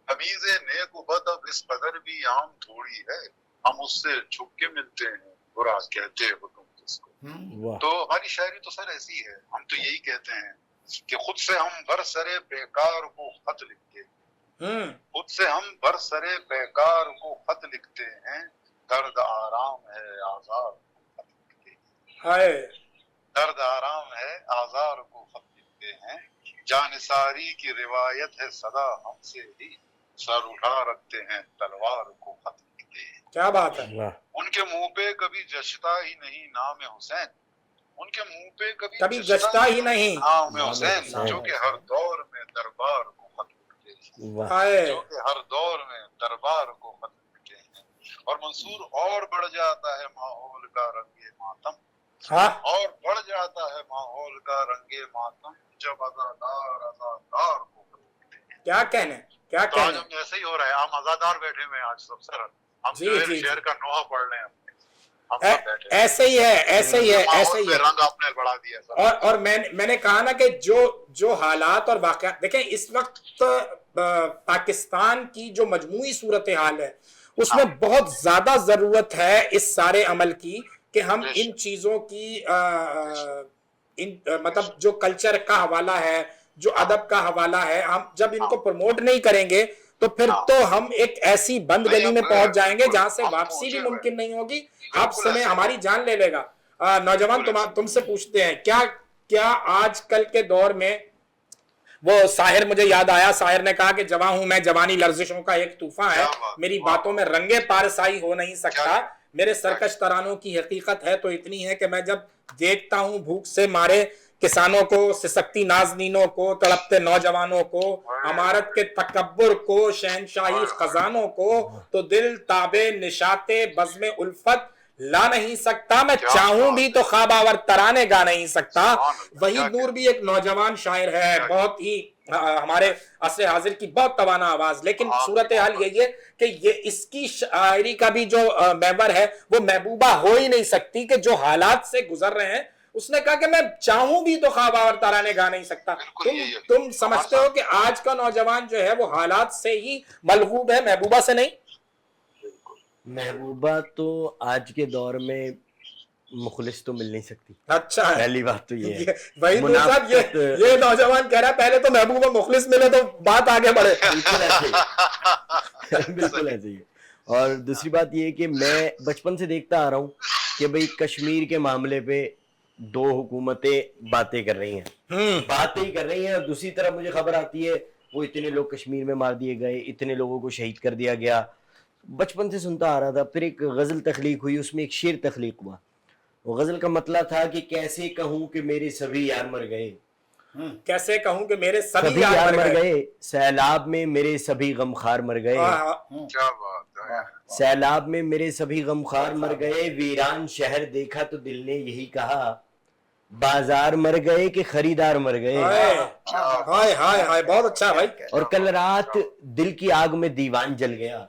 तमीज़े नेको बद अब इस कदर भी आम थोड़ी है, हम उससे झुक के मिलते हैं बुरा कहते हो तुम जिसको। तो हमारी शायरी तो सर ऐसी है, हम तो यही कहते हैं कि खुद से हम बरसरे बेकार को खत लिखते, खुद से हम बरसरे बेकार को खत लिखते हैं, दर्द आराम है आज़ार को खत लिखते हैं, दर्द आराम है आज़ार को खत लिखते हैं, जानिसारी की रिवायत है सदा हमसे ही, सर उठा रखते हैं तलवार को खत लिखते हैं। क्या बात है। उनके मुंह पे कभी जचता ही नहीं नाम हुसैन, उनके मुंह पे कभी जचता ही नहीं नाम हुसैन, जो कि हर दौर में दरबार को खत लिखते हैं, जो कि हर दौर में दरबार को खत लिखते हैं। और मंसूर और बढ़ जाता है माहौल का रंगे मातम, और बढ़ जाता है माहौल का रंगे मातम, जब अज़ादार अज़ादार को खत लिखते हैं। क्या कहने, क्या तो आज हम ऐसे ही हो रहा है, हम अज़ादार बैठे हुए हैं आज सब सर, हम शेर का नोहा पढ़ रहे हैं, ऐसे ही है, ऐसे ही है, ऐसे ही है। रंग आपने बढ़ा दिया सर। और मैंने कहा ना कि जो हालात और वाक़यात देखें इस वक्त पाकिस्तान की जो मजमूई सूरत हाल है उसमें बहुत ज्यादा जरूरत है इस सारे अमल की कि हम इन चीजों की मतलब जो कल्चर का हवाला है, जो अदब का हवाला है, हम जब इनको प्रमोट नहीं करेंगे तो फिर तो हम एक ऐसी बंद गली में पहुंच जाएंगे जहां से वापसी भी मुमकिन नहीं होगी। आप समय हमारी जान ले लेगा। नौजवान तुमसे पूछते हैं, क्या आजकल के दौर में, वो साहिर मुझे याद आया, साहिर ने कहा कि जवां हूं मैं, जवानी लर्जिशों का एक तूफान है, मेरी बातों में रंगे पारसाई हो नहीं सकता, मेरे सरकश तरानों की हकीकत है तो इतनी है कि मैं जब देखता हूं भूख से मारे किसानों को, सिसकती नाज़नीनों को, तड़पते नौजवानों को, अमारत के तकब्बुर को, शहनशाही खजानों को, तो दिल ताबे निशाते बज़्मे उल्फत ला नहीं सकता, मैं चाहूं भी तो ख्वाबावर तराने गा नहीं सकता। वहीद नूर भी एक नौजवान शायर है, बहुत ही हमारे असर हाजिर की बहुत तवाना आवाज, लेकिन सूरत हाल यही है कि ये इसकी शायरी का भी जो महवर है वो महबूबा हो ही नहीं सकती कि जो हालात से गुजर रहे हैं। उसने कहा कि मैं चाहूं भी तो ख्वाबावर तराने गा नहीं सकता। तुम समझते हो कि आज का नौजवान जो है वो हालात से ही मलगूब है, महबूबा से नहीं। महबूबा तो आज के दौर में मुखलिस तो मिल नहीं सकती। अच्छा, पहली बात तो ये है। वही साहब ये नौजवान कह रहा है पहले तो महबूबा मुखलिस मिले तो बात आगे बढ़े। बिल्कुल ऐसे ही। और दूसरी बात ये है कि मैं बचपन से देखता आ रहा हूँ कि भाई कश्मीर के मामले पे दो हुकूमतें बातें कर रही हैं, बातें ही कर रही हैं, और दूसरी तरफ मुझे खबर आती है वो इतने लोग कश्मीर में मार दिए गए, इतने लोगों को शहीद कर दिया गया। बचपन से सुनता आ रहा था। फिर एक गजल तख्लीक हुई, उसमें एक शेर तख्लीक हुआ। वो गजल का मतलब था कि कैसे कहूँ कि मेरे सभी यार मर गए, कैसे कहूँ कि मेरे सभी यार मर गए, सैलाब में मेरे सभी गमखार मर गए, क्या बात है, सैलाब में मेरे सभी गमखार मर गए, वीरान शहर देखा तो दिल ने यही कहा, बाजार मर गए कि खरीदार मर गए। हाय हाय हाय, बहुत अच्छा भाई। और कल रात दिल की आग में दीवान जल गया,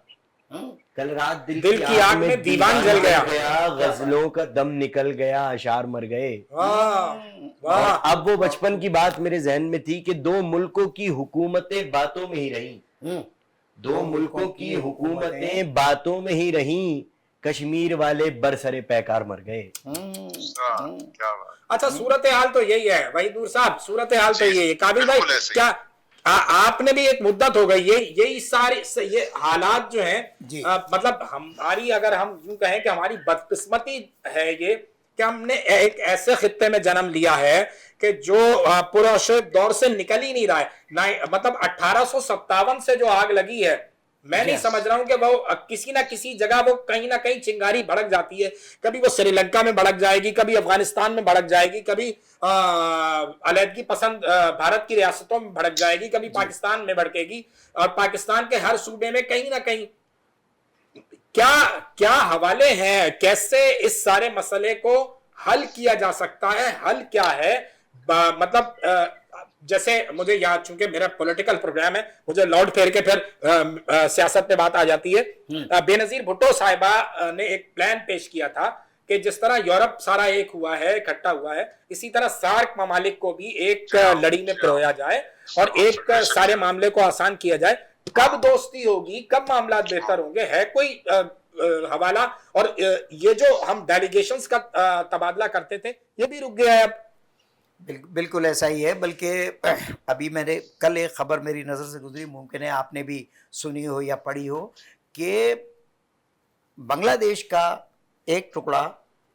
कल रात दिल की आग में दीवान जल गया, गजलों का दम निकल गया, अशार मर गए। अब वो बचपन की बात मेरे जहन में थी कि दो मुल्कों की हुकूमतें बातों में ही रही, दो मुल्कों की हुकूमतें बातों में ही रही, कश्मीर वाले बरसरे पैकार मर गए। अच्छा, सूरत हाल तो यही है भाई दूर साहब, सूरत हाल तो यही है। काबिल भाई, क्या आपने भी एक मुद्दत हो गई, यही सारे ये हालात जो हैं, मतलब हमारी, अगर हम यूं कहें कि हमारी बदकिस्मती है ये कि हमने एक ऐसे खित्ते में जन्म लिया है कि जो पुरअशरफ दौर से निकल ही नहीं रहा है। मतलब 1857 से जो आग लगी है, मैं नहीं समझ रहा हूं कि वो किसी ना किसी जगह वो कहीं ना कहीं चिंगारी भड़क जाती है, कभी वो श्रीलंका में भड़क जाएगी, कभी अफगानिस्तान में भड़क जाएगी, कभी अलहदगी पसंद भारत की रियासतों में भड़क जाएगी, कभी पाकिस्तान में भड़केगी, और पाकिस्तान के हर सूबे में कहीं ना कहीं क्या क्या हवाले हैं, कैसे इस सारे मसले को हल किया जा सकता है, हल क्या है? मतलब जैसे मुझे यहाँ, चूंकि मेरा पॉलिटिकल प्रोग्राम है, मुझे लौट फेर के फिर सियासत पे बात आ जाती है। बेनजीर भुट्टो साहिबा ने एक प्लान पेश किया था कि जिस तरह यूरोप सारा एक हुआ है, इकट्ठा हुआ है, इसी तरह सार्क ममालिक को भी एक लड़ी में पिरोया जाए और एक सारे मामले को आसान किया जाए। कब दोस्ती होगी, कब मामला बेहतर होंगे, है कोई हवाला? और ये जो हम डेलीगेशंस का तबादला करते थे, ये भी रुक गया है अब। बिल्कुल ऐसा ही है। बल्कि अभी मैंने कल एक खबर मेरी नज़र से गुजरी, मुमकिन है आपने भी सुनी हो या पढ़ी हो, कि बांग्लादेश का एक टुकड़ा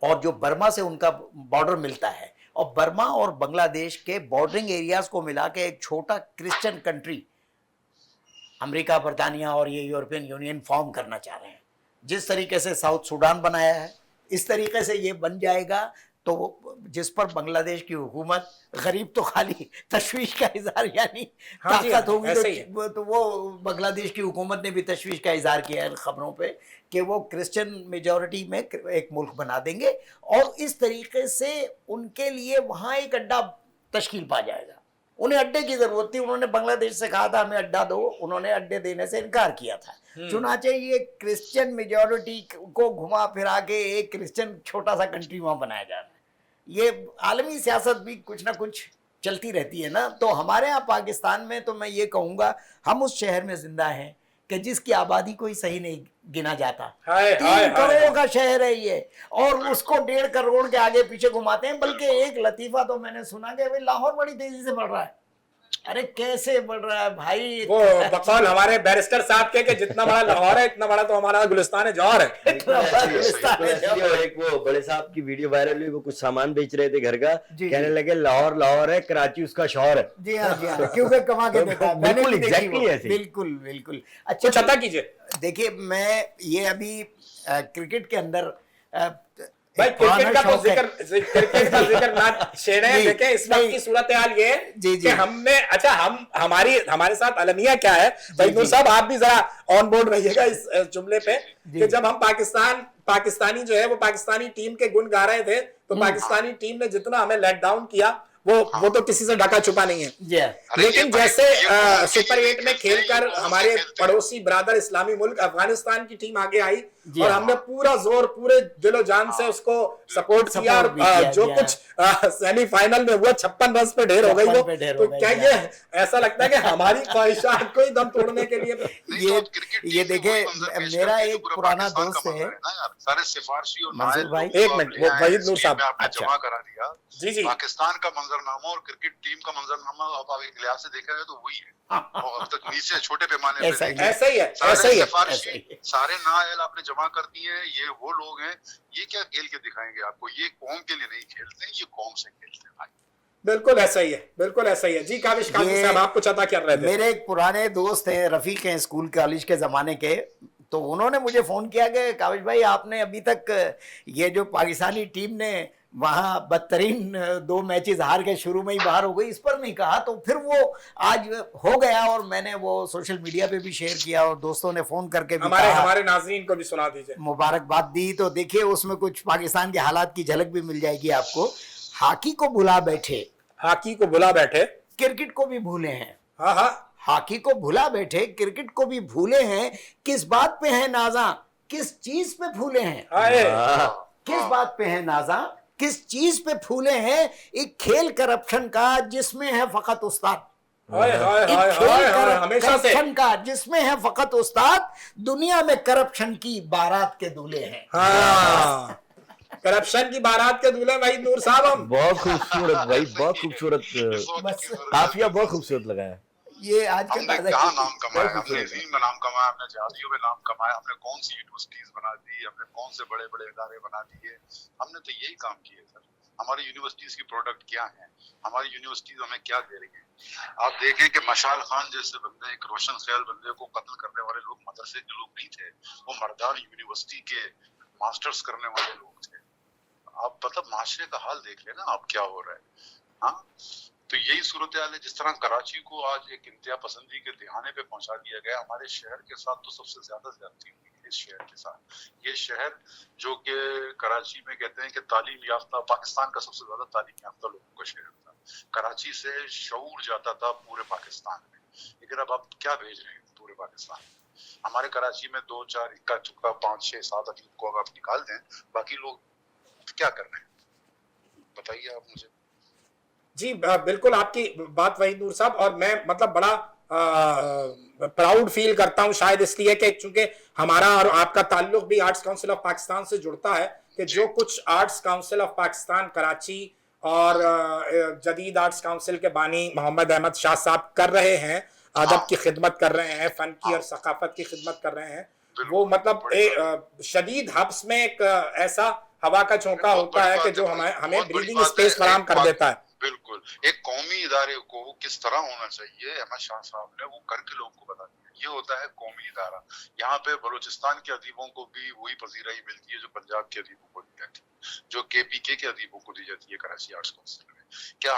और जो बर्मा से उनका बॉर्डर मिलता है, और बर्मा और बांग्लादेश के बॉर्डरिंग एरियाज को मिला के एक छोटा क्रिश्चियन कंट्री अमेरिका, बरतानिया और ये यूरोपियन यूनियन फॉर्म करना चाह रहे हैं। जिस तरीके से साउथ सूडान बनाया है, इस तरीके से ये बन जाएगा, तो जिस पर बांग्लादेश की हुकूमत, गरीब तो खाली तशवीश का इजहार, यानी ताकत होगी तो वो बांग्लादेश की हुकूमत ने भी तशवीश का इजहार किया है खबरों पे कि वो क्रिश्चियन मेजॉरिटी में एक मुल्क बना देंगे, और इस तरीके से उनके लिए वहाँ एक अड्डा तश्कील पा जाएगा। उन्हें अड्डे की जरूरत थी, उन्होंने बांग्लादेश से कहा था हमें अड्डा दो, उन्होंने अड्डे देने से इनकार किया था। चुनाचे ये क्रिश्चियन मेजॉरिटी को घुमा फिरा के एक क्रिश्चियन छोटा सा कंट्री वहाँ बनाया जा रहा है। ये आलमी सियासत भी कुछ ना कुछ चलती रहती है ना। तो हमारे यहाँ पाकिस्तान में तो मैं ये कहूँगा, हम उस शहर में जिंदा हैं कि जिसकी आबादी कोई सही नहीं गिना जाता। 3 करोड़ का शहर है ये, और उसको 1.5 करोड़ के आगे पीछे घुमाते हैं। बल्कि एक लतीफा तो मैंने सुना कि भाई लाहौर बड़ी तेजी से बढ़ रहा है। अरे कैसे बढ़ रहा है भाई? वो बकौल हमारे बैरिस्टर साहब के जितना बड़ा लाहौर है, इतना बड़ा तो हमारा गुलिस्तान है, जौहर है। एक वो बड़े साहब की वीडियो वायरल हुई, वो कुछ सामान बेच रहे थे घर का, कहने लगे लाहौर लाहौर है, कराची उसका शौहर है। जी हाँ, जी हाँ, क्योंकि कमा के देता है। बिल्कुल एग्जैक्टली ऐसे। बिल्कुल बिल्कुल। अच्छा, छता कीजिए। देखिए, मैं ये अभी क्रिकेट के अंदर भाई क्रिकेट का जिक्र ना छेड़े। देखें इस वक्त की सूरत हाल ये कि हमने, अच्छा हमारे साथ अलमिया क्या है भाई नूर साहब, आप भी जरा ऑन बोर्ड रहिएगा इस जुमले पे कि जब हम पाकिस्तानी जो है वो पाकिस्तानी टीम के गुण गा रहे थे, तो पाकिस्तानी टीम ने जितना हमें लेट डाउन किया वो तो किसी से ढका छुपा नहीं है। लेकिन जैसे सुपर 8 में खेलकर हमारे पड़ोसी ब्रादर इस्लामी मुल्क अफगानिस्तान की टीम आगे आई और हमने पूरा जोर, पूरे दिलो जान से उसको सपोर्ट किया, और जो कुछ सेमीफाइनल में हुआ 56 रन पे ढेर हो गई वो। तो क्या ये ऐसा लगता है कि हमारी ख्वाहिशात को ही दम तोड़ने के लिए? ये देखे, मेरा एक पुराना दोस्त है, सारे सिफारशी और भाई, एक मिनट, वो वहीद नूर साहब जमा करा दिया। जी पाकिस्तान का मंजरनामा और क्रिकेट टीम का मंजरनामा आप एक लिहाज से देखा जाए तो वही है। अब तक नीचे छोटे पैमाने पे ऐसा ही है। सारे नाअहल आपने जमा कर दिए हैं। ये वो लोग हैं, ये क्या खेल के दिखाएंगे आपको? ये कौम के लिए नहीं खेलते, ये कौम से खेलते हैं भाई। बिल्कुल ऐसा ही है, बिल्कुल ऐसा ही है। जी काविश काजी साहब, आप कुछ अता कर रहे थे। मेरे एक पुराने दोस्त हैं, रफीक हैं, स्कूल कॉलेज के ज़माने के, तो उन्होंने मुझे फ़ोन किया कि काविश भाई, आपने अभी तक ये जो पाकिस्तानी टीम ने वहाँ बदतरीन 2 मैचेस हार के शुरू में ही बाहर हो गई, इस पर नहीं कहा। तो फिर वो आज हो गया, और मैंने वो सोशल मीडिया पे भी शेयर किया, और दोस्तों ने फ़ोन करके भी हमारे नाज़रीन को भी सुना दीजिए, मुबारकबाद दी। तो देखिए, उसमें कुछ पाकिस्तान के हालात की झलक भी मिल जाएगी आपको। हॉकी को भुला बैठे, क्रिकेट को भी भूले हैं। हाँ, हॉकी को भुला बैठे, क्रिकेट को भी भूले हैं। किस बात पे है नाजा, किस चीज पे भूले हैं? किस बात पे है नाजा, किस चीज पे फूले हैं? एक खेल करप्शन का जिसमें है फकत उस्ताद, हमेशा से करप्शन का जिसमें है फकत उस्ताद, दुनिया में करप्शन की बारात के दूल्हे हैं। करप्शन की बारात के दूल्हे भाई नूर साहब हम। बहुत खूबसूरत भाई, बहुत खूबसूरत काफिया, बहुत खूबसूरत लगा है ये। आज हमने कहाँ नाम कमाया? हमने इल्म में नाम कमाया, हमने जहाजियों में नाम कमाया, हमने कौन सी यूनिवर्सिटीज बना दी, हमने कौन से बड़े बड़े इदारे बना दिए, हमने तो यही काम किए सर। ہماری یونیورسٹیز کی پروڈکٹ کیا ہیں, ہماری یونیورسٹیز ہمیں کیا دے رہی ہیں. آپ دیکھیں کہ مشال خان جیسے بندے, ایک روشن خیال بندے کو قتل کرنے والے لوگ مدرسے کے لوگ نہیں تھے, وہ مردان یونیورسٹی کے ماسٹرز کرنے والے لوگ تھے. آپ مطلب معاشرے کا حال دیکھ لیں نا آپ کیا ہو رہا ہے. ہاں تو یہی صورتحال ہے. جس طرح کراچی کو آج ایک انتہا پسندی کے دہانے پہ پہنچا دیا گیا, ہمارے شہر کے ساتھ تو سب سے زیادہ زیادتی ہوئی ہے. اس شہر کے ساتھ, یہ شہر جو کہ کراچی میں کہتے ہیں کہ تعلیم یافتہ, پاکستان کا سب سے زیادہ تعلیم یافتہ لوگوں کا شہر تھا. کراچی سے شعور جاتا تھا پورے پاکستان میں, لیکن اب آپ کیا بھیج رہے ہیں پورے پاکستان میں. ہمارے کراچی میں 2 4 اکا چکا 5 6 7 ادیب کو اگر آپ نکال دیں, باقی لوگ کیا کر رہے ہیں بتائیے آپ مجھے. جی بالکل آپ کی بات وحید نور صاحب, اور میں مطلب بڑا پراؤڈ فیل کرتا ہوں, شاید اس لیے کہ چونکہ ہمارا اور آپ کا تعلق بھی آرٹس کاؤنسل آف پاکستان سے جڑتا ہے, کہ جو کچھ arts council of Pakistan Karachi اور جدید آرٹس کاؤنسل کے بانی محمد احمد شاہ صاحب کر رہے ہیں, ادب کی خدمت کر رہے ہیں, فن کی اور ثقافت کی خدمت کر رہے ہیں, وہ مطلب شدید حبس میں ایک ایسا ہوا کا جھونکا ہوتا ہے کہ جو ہمیں بریدنگ اسپیس فراہم کر دیتا ہے. بالکل, ایک قومی ادارے کو کس طرح ہونا چاہیے احمد شاہ صاحب نے وہ کر کے لوگوں کو بتا دیا. یہ ہوتا ہے قومی ادارہ. یہاں پہ بلوچستان کے ادیبوں کو بھی وہی پذیرائی ملتی ہے جو پنجاب کے ادیبوں کو دی جاتی ہے, جو KPK کے ادیبوں کو دی جاتی ہے کراچی آرٹس کونسل میں. کیا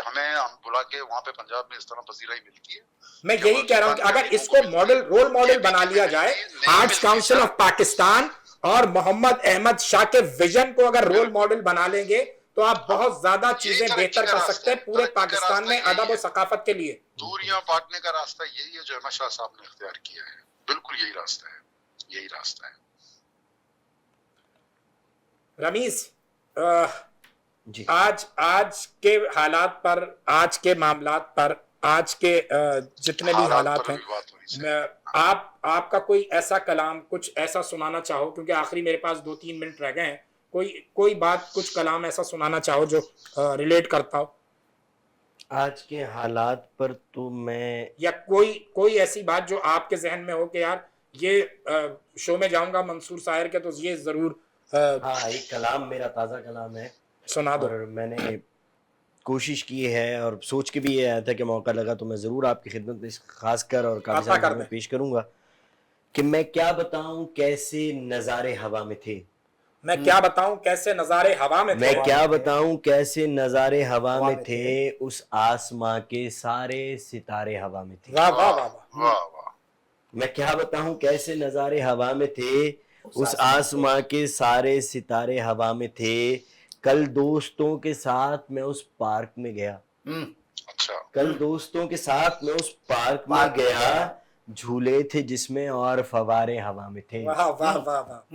ہمیں بلا کے وہاں پہ پنجاب میں اس طرح پذیرائی ملتی ہے؟ میں یہی کہہ رہا ہوں کہ اگر اس کو رول ماڈل بنا لیا جائے, آرٹس کاؤنسل آف پاکستان اور محمد احمد شاہ کے ویژن کو اگر رول ماڈل بنا لیں گے تو آپ بہت زیادہ چیزیں بہتر کر سکتے ہیں پورے پاکستان میں ادب و ثقافت کے لیے. دوریاں پاٹنے کا راستہ یہی ہے جو احمد شاہ صاحب نے اختیار کیا ہے. بالکل یہی راستہ ہے, یہی راستہ ہے. رمیز, آج کے حالات پر, آج کے معاملات پر, آج کے جتنے بھی حالات ہیں, آپ کا کوئی ایسا کلام, کچھ ایسا سنانا چاہو, کیونکہ آخری میرے پاس 2-3 منٹ رہ گئے ہیں, کوئی بات, کچھ کلام ایسا سنانا چاہو جو ریلیٹ کرتا ہو آج کے حالات پر. تو میں, یا کوئی ایسی بات جو آپ کے ذہن میں ہو کہ یار یہ شو میں جاؤں گا منصور ساحر کے تو یہ ضرور. ہاں, ایک کلام میرا تازہ کلام ہے, سنا دو. اور میں نے کوشش کی ہے اور سوچ کے بھی یہ آیا تھا کہ موقع لگا تو میں ضرور آپ کی خدمت میں خاص کر اور قابل میں پیش کروں گا کہ میں کیا بتاؤں کیسے نظارے ہوا میں تھے. میں کیا بتاؤں کیسے نظارے ہوا میں تھے. میں کیا بتاؤں کیسے نظارے ہوا میں تھے, اس آسماں کے سارے ستارے ہوا میں تھے. واہ واہ واہ واہ. میں کیا بتاؤں کیسے نظارے ہوا میں تھے, اس آسماں کے سارے ستارے ہوا میں تھے. کل دوستوں کے ساتھ میں اس پارک میں گیا, کل دوستوں کے ساتھ میں اس پارک میں گیا, جھولے تھے جس میں اور فوارے ہوا میں تھے.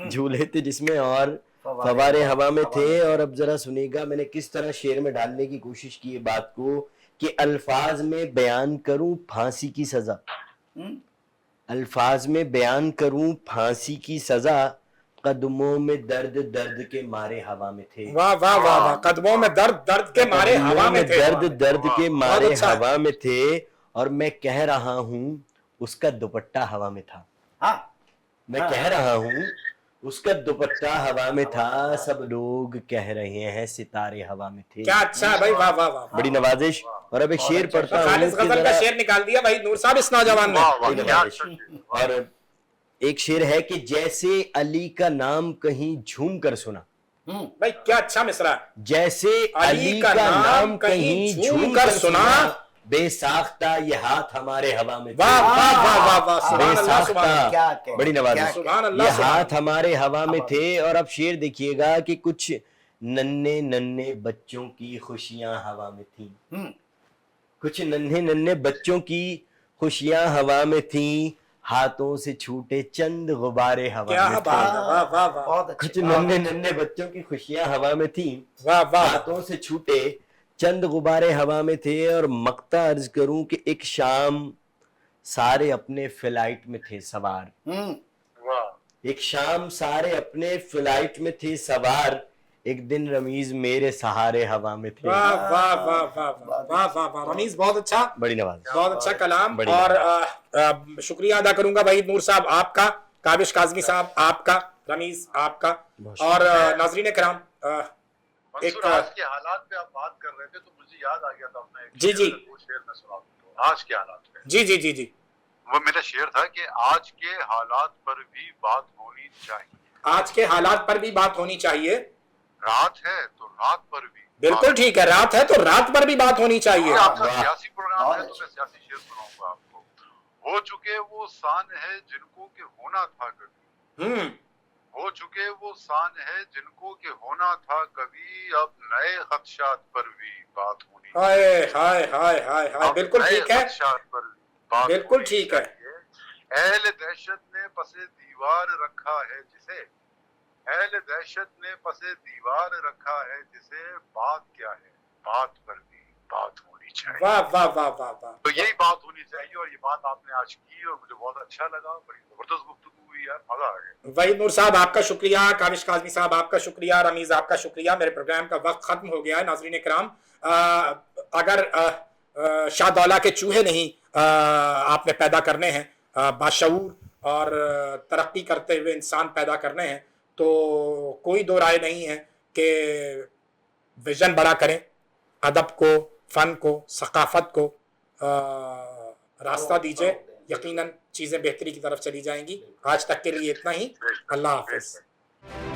جھولے تھے جس میں اور فوارے ہوا میں تھے. اور اب ذرا سنیے گا میں نے کس طرح شعر میں ڈالنے کی کوشش کی ہے بات کو, کہ الفاظ میں بیان کروں پھانسی کی سزا, الفاظ میں بیان کروں پھانسی کی سزا, قدموں میں درد درد کے مارے ہوا میں تھے. واہ واہ واہ واہ. قدموں میں درد درد کے مارے ہوا میں تھے. درد درد کے مارے ہوا میں تھے. اور میں کہہ رہا ہوں اس کا دوپٹہ ہوا میں تھا. میں کہہ رہا ہوں اس کا دوپٹہ ہوا میں تھا. سب لوگ کہہ رہے ہیں ستارے ہوا میں تھے. کیا اچھا ہے بھائی, واہ واہ واہ. بڑی نوازش. اور اب ایک شعر پڑھتا ہوں. خالص غزل کا شعر نکال دیا بھائی نور صاحب اس نوجوان نے. اور ایک شعر ہے کہ جیسے علی کا نام کہیں جھوم کر سنا. بھائی کیا اچھا مصرع. جیسے علی کا نام کہیں جھوم کر سنا, بے ساختہ یہ ہاتھ ہمارے ہوا میں تھے. بے ساختہ, بڑی نوازش. یہ ہاتھ ہمارے ہوا میں تھے. اور اب شعر دیکھیے گا کہ کچھ ننھے ننھے بچوں کی خوشیاں ہوا میں تھیں. کچھ ننھے ننھے بچوں کی خوشیاں ہوا میں تھیں. ہاتھوں سے چھوٹے چند غبارے ہوا میں تھے. کچھ ننھے ننھے بچوں کی خوشیاں ہوا میں تھیں. ہاتھوں سے چھوٹے چند غبارے ہوا میں تھے. اور مقطع عرض کروں کہ ایک شام سارے اپنے فلائٹ میں تھے سوار. ایک شام سارے اپنے فلائٹ میں تھے سوار. ایک دن رمیز میرے سہارے ہوا میں تھے. واہ واہ واہ واہ واہ واہ. رمیز بہت اچھا, بڑی نواز, بہت اچھا کلام. اور شکریہ ادا کروں گا وحید نور صاحب آپ کا, کاوش کاظمی صاحب آپ کا, رمیز آپ کا. اور ناظرین کرام, मंसूर, आज के हालात पे आप बात कर रहे थे तो मुझे याद आ गया था अपना एक जी, शेर, जी। वो शेर मैं सुना दूं आज के हालात पे। जी जी जी जी। वो मेरा शेर था कि आज के हालात पर भी बात होनी चाहिए, आज के हालात पर भी बात होनी चाहिए। रात है तो रात पर भी बिल्कुल ठीक है, रात है तो रात पर भी बात होनी चाहिए। आपका वाह। सियासी प्रोग्राम बहुत है तो मैं सियासी शेर सुनाऊंगा आपको। हो चुके वो शान है जिनको के होना था कभी, हो चुके वो शान है जिनको के होना था कभी, अब नए खदशात पर भी बात होनी हाय चाहिए। हाय हाय हाय हाय, अब बिल्कुल नए ठीक है, खदशात पर भी बात बिल्कुल होनी ठीक है। चाहिए। अहले दहशत ने पसे दीवार रखा है जिसे, अहले दहशत ने पसे दीवार रखा है जिसे, बात क्या है बात पर भी बात होनी चाहिए। वाह वाह वाह वाह वाह। तो यही बात होनी चाहिए और ये बात आपने आज की और मुझे बहुत अच्छा लगा, बड़ी जबरदस्त गुफ्तगू हुई यार, मजा आ गया। वहीद नूर साहब आपका शुक्रिया, काविश काज़मी साहब आपका शुक्रिया, रमीज आपका शुक्रिया। मेरे प्रोग्राम का वक्त खत्म हो गया है नाज़रीन कराम। अगर शाहदौला के चूहे नहीं आपने पैदा करने हैं, बाशऊर और तरक्की करते हुए इंसान पैदा करने हैं, तो कोई दो राय नहीं है कि विजन बड़ा करें, अदब को, फन को, सकाफत को रास्ता दीजिए, यकीनन चीज़ें बेहतरी की तरफ चली जाएंगी। आज तक के लिए इतना ही। अल्लाह हाफ़िज़।